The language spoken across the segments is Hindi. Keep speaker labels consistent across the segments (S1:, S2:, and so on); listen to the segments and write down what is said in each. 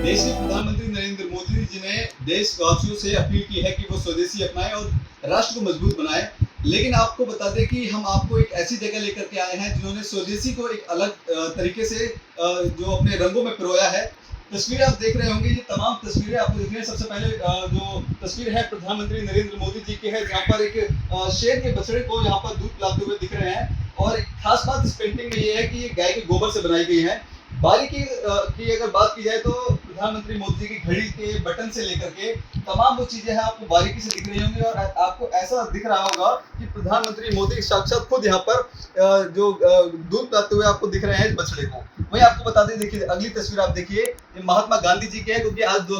S1: देश के प्रधानमंत्री नरेंद्र मोदी जी ने देशवासियों से अपील की है कि वो स्वदेशी अपनाएं और राष्ट्र को मजबूत बनाएं। लेकिन आपको बता दें कि हम आपको एक ऐसी जगह लेकर के आए हैं जिन्होंने स्वदेशी को एक अलग तरीके से जो अपने रंगों में पिरोया है। तस्वीरें आप देख रहे होंगे, ये तमाम तस्वीरें आपको दिख रही हैं। सबसे पहले जो तस्वीर है प्रधानमंत्री नरेंद्र मोदी जी की है, जहाँ पर एक शेर के बछड़े को यहाँ पर दूध पिलाते हुए दिख रहे हैं। और एक खास बात इस पेंटिंग में ये है कि ये गाय के गोबर से बनाई गई है। बारीकी की अगर बात की जाए तो प्रधानमंत्री मोदी जी की घड़ी के बटन से लेकर के तमाम वो चीजें हैं आपको बारीकी से दिख रही होंगी और आपको ऐसा दिख रहा होगा कि प्रधानमंत्री मोदी साक्षात खुद यहाँ पर जो दूध पिलाते हुए आपको दिख रहे हैं इस बछड़े को। वहीं आपको बता दें, देखिए अगली तस्वीर आप देखिए, ये महात्मा गांधी जी की है, क्योंकि आज 2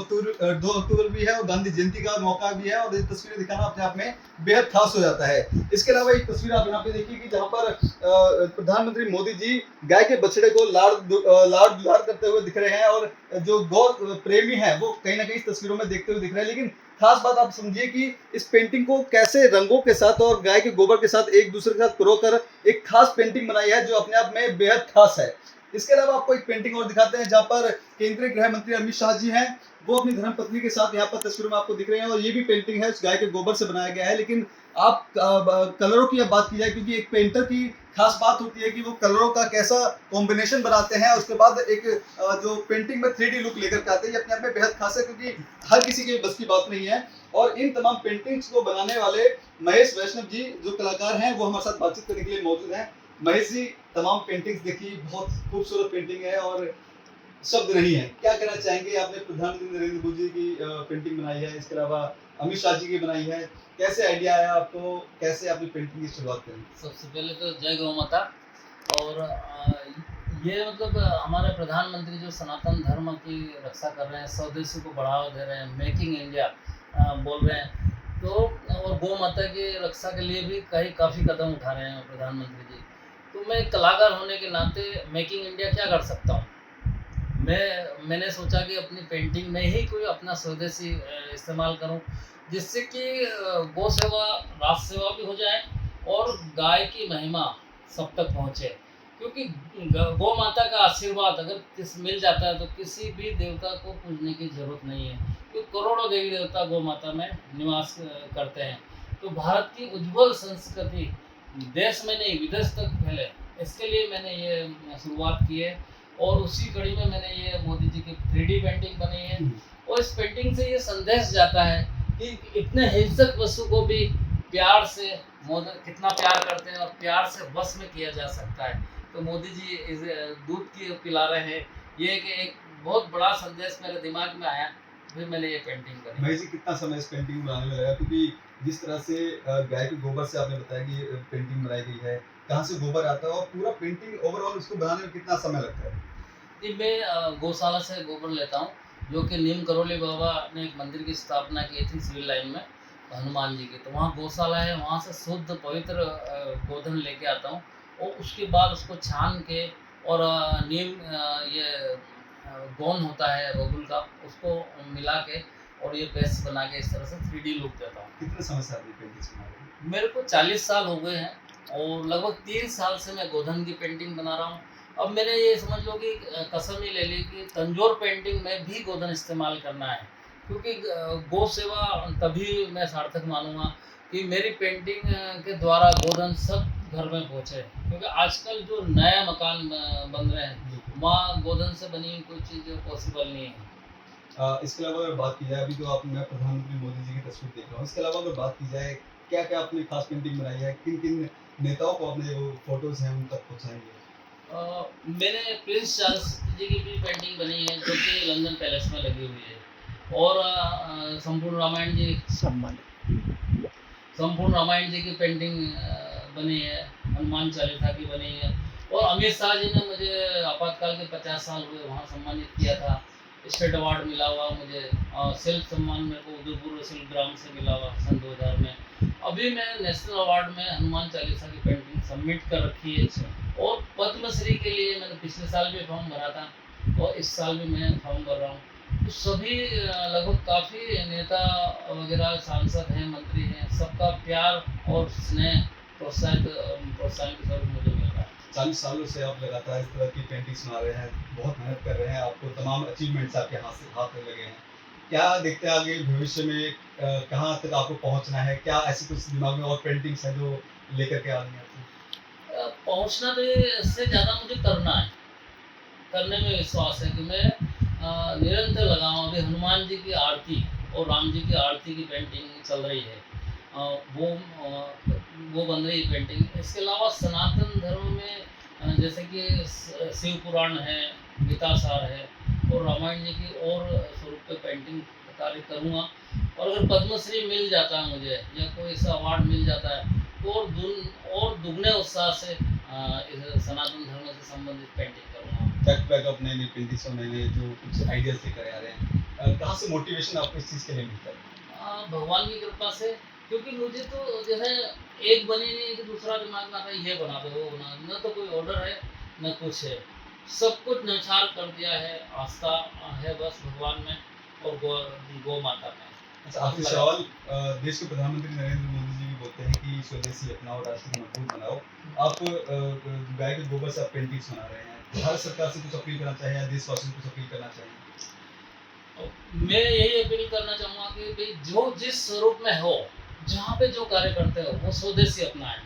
S1: अक्टूबर भी है और गांधी जयंती का मौका भी है और ये तस्वीरें दिखाना अपने आप में बेहद खास हो जाता है। इसके अलावा एक तस्वीर आप यहाँ पे देखिए कि जहाँ पर प्रधानमंत्री मोदी जी गाय के बछड़े को लाड़ दुलार करते हुए दिख रहे हैं और जो गौ प्रेमी है वो कहीं ना कहीं इस तस्वीरों में देखते हुए दिख रहे हैं। लेकिन खास बात आप समझिए कि इस पेंटिंग को कैसे रंगों के साथ और गाय के गोबर के साथ एक दूसरे के साथ पिरोकर एक खास पेंटिंग बनाई है जो अपने आप में बेहद खास है। इसके अलावा आपको एक पेंटिंग और दिखाते हैं जहां पर केंद्रीय गृह मंत्री अमित शाह जी हैं, वो अपनी धर्मपत्नी के साथ यहाँ पर तस्वीरों में आपको दिख रहे हैं और ये भी पेंटिंग है उस गाय के गोबर से बनाया गया है। लेकिन आप कलरों की अब बात की जाए, क्योंकि एक पेंटर की खास बात होती है कि वो कलरों का कैसा कॉम्बिनेशन बनाते हैं, उसके बाद एक जो पेंटिंग में 3D लुक लेकर के आते हैं, ये अपने आप में बेहद खास है क्योंकि हर किसी के बस की बात नहीं है। और इन तमाम पेंटिंग्स को बनाने वाले महेश वैष्णव जी जो कलाकार हैं वो हमारे साथ बातचीत करने के लिए मौजूद हैं। महेश जी, तमाम पेंटिंग्स देखिए, बहुत खूबसूरत पेंटिंग है और शब्द नहीं है, क्या कहना चाहेंगे? आपने प्रधानमंत्री नरेंद्र मोदी जी की पेंटिंग बनाई है, इसके अलावा अमित शाह जी की बनाई है, कैसे आइडिया आया आपको, कैसे आपने पेंटिंग की शुरुआत करी?
S2: सबसे पहले तो जय गौ माता। और ये मतलब हमारे प्रधानमंत्री जो सनातन धर्म की रक्षा कर रहे हैं, स्वदेशी को बढ़ावा दे रहे हैं, मेकिंग इंडिया बोल रहे हैं, तो और गौ माता की रक्षा के लिए भी काफ़ी कदम उठा रहे हैं प्रधानमंत्री जी। तो मैं कलाकार होने के नाते मेकिंग इंडिया क्या कर सकता हूँ, मैंने सोचा कि अपनी पेंटिंग में ही कोई अपना स्वदेशी इस्तेमाल करूं, जिससे कि गौ सेवा राष्ट्र सेवा भी हो जाए और गाय की महिमा सब तक पहुंचे। क्योंकि गौ माता का आशीर्वाद अगर मिल जाता है तो किसी भी देवता को पूजने की जरूरत नहीं है, क्योंकि करोड़ों देवी देवता गौ माता में निवास करते हैं। तो भारत की उज्ज्वल संस्कृति देश में नहीं विदेश तक फैले, इसके लिए मैंने ये शुरुआत की है। और उसी कड़ी में मैंने ये मोदी जी की 3D पेंटिंग बनी है और इस पेंटिंग से ये संदेश जाता है कि इतने हिंसक पशु को भी प्यार से मोदी कितना प्यार करते हैं और प्यार से बस में किया जा सकता है। तो मोदी जी इस दूध की पिला रहे हैं, ये एक बहुत बड़ा संदेश मेरे दिमाग में आया, फिर मैंने ये पेंटिंग करी।
S1: भाई जी, कितना समय इस पेंटिंग बनाने में लगा? क्योंकि जिस तरह से गाय के गोबर से आपने बताया कि पेंटिंग बनाई गई है, कहाँ से गोबर आता है और पूरा पेंटिंग ओवरऑल उसको बनाने में कितना समय लगता है?
S2: जी, मैं गौशाला से गोबर लेता हूँ, जो कि नीम करोली बाबा ने एक मंदिर की स्थापना की थी सिविल लाइन में हनुमान जी की, तो वहाँ गौशाला है, वहाँ से शुद्ध पवित्र गोधन लेके आता हूँ और उसके बाद उसको छान के और नीम ये गोंद होता है रोगुल का, उसको मिला के और ये पेस्ट बना के इस तरह से 3D लुक देता हूँ।
S1: कितने समय से आपने पेंटिंग्स बना रहे हैं?
S2: मेरे को 40 साल हो गए हैं और लगभग 3 साल से मैं गोधन की पेंटिंग बना रहा हूँ। अब मैंने ये समझ लो कि कसम ही ले ली कि तंजोर पेंटिंग में भी गोधन इस्तेमाल करना है, क्योंकि गौ सेवा तभी मैं सार्थक मानूंगा कि मेरी पेंटिंग के द्वारा गोधन सब घर में पहुँचे। क्योंकि आजकल जो नया मकान बन रहे हैं वहाँ गोधन से बनी कोई चीज़ पॉसिबल नहीं है।
S1: इसके अलावा अगर बात की जाए, अभी तो मैं प्रधानमंत्री मोदी जी की तस्वीर देख रहा हूँ, इसके अलावा अगर बात की जाए क्या क्या आपने खास पेंटिंग बनाई है, किन किन नेताओं को आपने जो फोटोज हैं उन तक पहुँचाएंगे?
S2: मैंने प्रिंस चार्ल्स जी की भी पेंटिंग बनी है जो कि लंदन पैलेस में लगी हुई है और संपूर्ण रामायण जी की पेंटिंग बनी है, हनुमान चालीसा की बनी है। और अमित शाह जी ने मुझे आपातकाल के 50 साल हुए वहाँ सम्मानित किया था, स्टेट अवार्ड मिला हुआ मुझे, शिल्प सम्मान मेरे को उदयपुर शिल्प ग्राम से मिला हुआ सन 2000 में। अभी मैं नेशनल अवार्ड में हनुमान चालीसा की पेंटिंग सबमिट कर रखी है और पद्मश्री के लिए मैंने पिछले साल भी फॉर्म भरा था और इस साल भी मैं फॉर्म भर रहा हूँ। तो सभी लगभग काफ़ी नेता वगैरह सांसद हैं, मंत्री हैं, सबका प्यार और स्नेह प्रोत्साहन के स्वरूप मुझे मिल रहा है।
S1: 40 सालों से आप लगातार इस तरह की पेंटिंग्स बना रहे हैं, बहुत मेहनत कर रहे हैं, आपको तमाम अचीवमेंट्स आपके हाथ में लगे हैं। क्या देखते हैं आगे भविष्य में कहाँ तक आपको पहुँचना है? क्या ऐसी कुछ दिमाग में और पेंटिंग्स हैं जो लेकर के आ रही हैं आपको?
S2: पहुँचना तो इससे ज़्यादा मुझे करना है, करने में विश्वास है कि मैं निरंतर लगा हूँ। अभी हनुमान जी की आरती और राम जी की आरती की पेंटिंग चल रही है, वो बन रही है पेंटिंग। इसके अलावा सनातन धर्म में जैसे कि शिव पुराण है, गीता सार है और रामायण जी की और स्वरूप पे पेंटिंग कार्य करूँगा। और अगर पद्मश्री मिल जाता है मुझे या कोई ऐसा अवार्ड मिल जाता है तो और दुगने उत्साह से इस सनातन धर्म से संबंधित पेंटिंग करूँगा।
S1: बैक टू बैक आप नई-नई पेंटिंग्स और नए-नए जो कुछ आइडियाज़ लेकर आ रहे हैं। कहाँ से मोटिवेशन आपको इस चीज़ के लिए मिलता है?
S2: भगवान की कृपा से, क्योंकि मुझे तो जो है एक बनी नहीं कि दूसरा दिमाग में आता है ये बना दो वो बना दो, न तो कोई ऑर्डर है न कुछ है, सब कुछ न्यौछावर कर दिया है। आस्था है बस भगवान में और गौ माता में।
S1: अच्छा, आखिरी सवाल, देश के प्रधानमंत्री नरेंद्र मोदी जी भी बोलते हैं कि स्वदेशी अपनाओ, राष्ट्र को मजबूत बनाओ। आप गाय के गोबर से आप पेंटिंग्स बना रहे हैं, भारत सरकार से कुछ अपील करना चाहिए या देशवासियों को कुछ अपील करना चाहिए?
S2: मैं यही अपील करना चाहूँगा कि भाई जो जिस स्वरूप में हो, जहाँ पे जो कार्य करते हो वो स्वदेशी अपनाएं।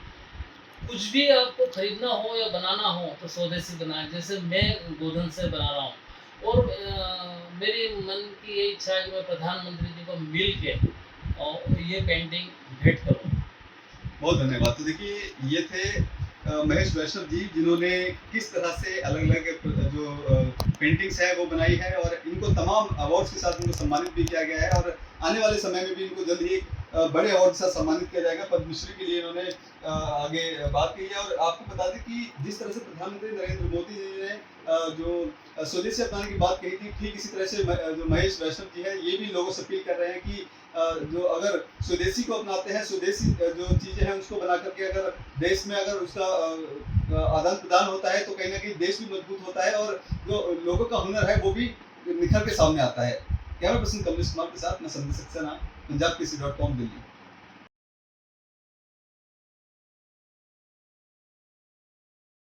S2: कुछ भी आपको खरीदना हो या बनाना हो तो स्वदेशी बनाएं। जैसे मैं गोधन से बना रहा हूँ और मेरी मन की ये इच्छा है कि मैं प्रधानमंत्री जी को मिल के और ये पेंटिंग भेंट करूँ।
S1: बहुत धन्यवाद। तो देखिए, ये थे महेश वैष्णव जी, जिन्होंने किस तरह से अलग-अलग जो पेंटिंग्स है वो बनाई है और इनको तमाम अवार्ड्स के साथ इनको सम्मानित भी किया गया है और आने वाले समय में भी इनको जल्द ही बड़े अवार्ड के साथ सम्मानित किया जाएगा। पद्मश्री के लिए इन्होंने आगे बात की है और आपको बता दें कि जिस तरह से प्रधानमंत्री नरेंद्र मोदी जी ने जो स्वदेशी अपनाने की बात कही थी, ठीक इसी तरह से जो महेश वैष्णव जी है, ये भी लोगों से अपील कर रहे हैं कि जो अगर स्वदेशी को अपनाते हैं, स्वदेशी जो चीज़ें हैं उसको बना करके अगर देश में अगर उसका आदान प्रदान होता है तो कहीं ना कहीं देश भी मजबूत होता है और जो लोगों का हुनर है वो भी निखर के सामने आता है। कैमरा पर्सन कमलेश कुमार के साथ मैं संदेश सक्सेना, पंजाब केसरी.com, दिल्ली।